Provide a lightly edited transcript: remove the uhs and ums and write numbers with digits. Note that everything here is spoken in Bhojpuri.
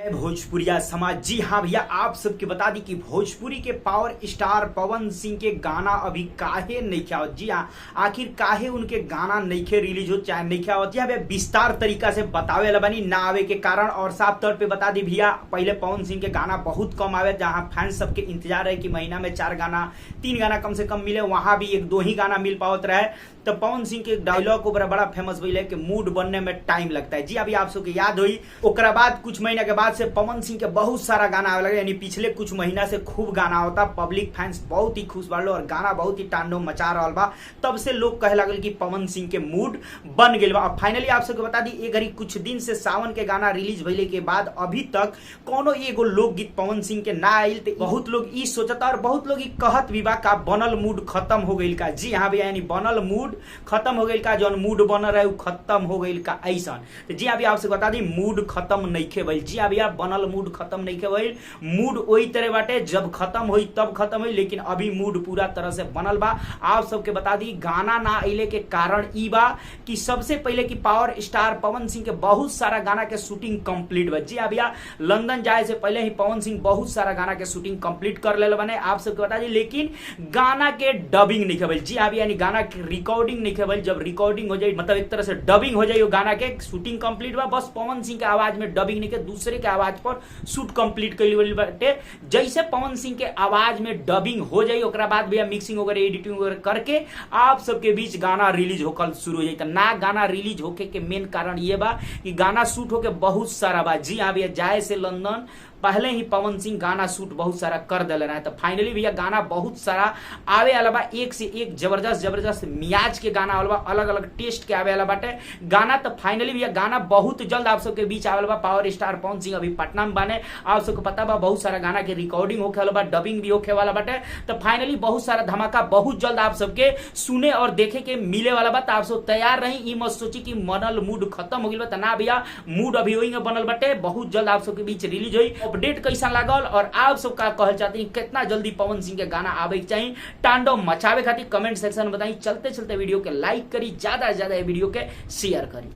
भोजपुरिया समाज। जी हाँ भैया, आप सबके बता दी कि भोजपुरी के पावर स्टार पवन सिंह के गाना अभी काहे नहीं आवत। जी हाँ, आखिर काहे उनके गाना नहीं रिलीज हो चाहे नहीं आवत, जी हाँ भैया विस्तार तरीका से बतावे ला बनी ना आवे के कारण। और साफ तौर पे बता दी भैया, पहले पवन सिंह के गाना बहुत कम आवे, जहाँ फैंस सबके इंतजार है कि महीना में 4 गाना 3 गाना कम से कम मिले, वहां भी 1-2 ही गाना मिल पावत रहे। तो पवन सिंह के डायलॉग बड़ा फेमस भइल है कि मूड बनने में टाइम लगता है। जी अभी आप सबके याद हुई, ओकरा बाद कुछ महीना के बाद से पवन सिंह के बहुत सारा गाना आवे लगे, यानी पिछले कुछ महीना से खूब गाना होता। पब्लिक फैंस बहुत ही खुश बाड़ो और गाना बहुत ही तांडव मचा रहा बा। तब से लोग कहे लगल कि पवन सिंह के मूड बन गए बा। और फाइनली आप सबके बता दी, एक घड़ी कुछ दिन से सावन के गाना रिलीज भइले के बाद अभी तक कोनो एगो लोकगीत पवन सिंह के ना आइल। बहुत लोग ई सोचता और बहुत लोग ई कहत भी बा का बनल मूड खत्म हो गइल का। जी हाँ भैया, यानी बनल मूड खत्म हो गइल का, जौन मूड बन रहा है वो खत्म हो गइल का ऐसा। तो जी अभी आपसे बता दी, मूड खत्म नहीं भइल। जी अभी आप बनल मूड खत्म नहीं भइल, मूड वही तरह बाटे, जब खत्म हुई तब खत्म हुई, लेकिन अभी मूड पूरा तरह से बनल बा। आप सबके बता दी, गाना ना आइले के कारण ई बा कि सबसे पहले की पावर स्टार पवन सिंह के बहुत सारा गाना के शूटिंग कंप्लीट बा। जी अभी लंदन जाए से पहले ही पवन सिंह बहुत सारा गाना के शूटिंग कंप्लीट कर ले बने, आप सबके बता दी, लेकिन गाना के डबिंग नहीं भइल। जी अभी यानी गाना की रिकॉर्डिंग नहीं भइल। जब रिकॉर्डिंग हो जाए, मतलब एक तरह से डबिंग हो जाए, वो गाना के शूटिंग कंप्लीट बा, बस पवन सिंह के आवाज में डबिंग नहीं के दूसरे के आवाज पर शूट कंप्लीट कर बाटे। जैसे पवन सिंह के आवाज में डबिंग हो जाए, ओकरा बाद भैया मिक्सिंग वगैरह एडिटिंग वगैरह करके आप सबके बीच गाना रिलीज होकर शुरू हो जाए। ना गाना रिलीज होके के मेन कारण ये बा कि गाना शूट होके बहुत सारा बा। जी हाँ भैया, जाए से लंदन पहले ही पवन सिंह गाना शूट बहुत सारा कर दे रहा है। तो फाइनली भैया गाना बहुत सारा आवे वाला बा, एक से एक जबरदस्त मियाज के गाना वाला बा, अलग अलग टेस्ट के आवे वाला बाटे गाना। तो फाइनली भैया गाना बहुत जल्द आप सबके बीच आवे बा। पावर स्टार पवन सिंह अभी पटना में बने, आप सबको पता बा, बहुत सारा गाना के रिकॉर्डिंग होके वाला बा, डबिंग भी होके वाला बाटे। तो फाइनली बहुत सारा धमाका बहुत जल्द आप सबके सुने और देखे के मिले वाला बा। तो आप सब तैयार रही, ई मत सोची कि मनल मूड खत्म हो गइल बा। ना भैया, मूड अभी वही बनल बाटे, बहुत जल्द आप सबके बीच रिलीज हुई। अपडेट कैसा लागल और आप सब का कहल चाहते हैं कितना जल्दी पवन सिंह के गाना आवे के चाहिए, तांडव मचावे खातिर कमेंट सेक्शन में बताई। चलते चलते वीडियो के लाइक करी, ज्यादा से ज्यादा वीडियो के शेयर करी।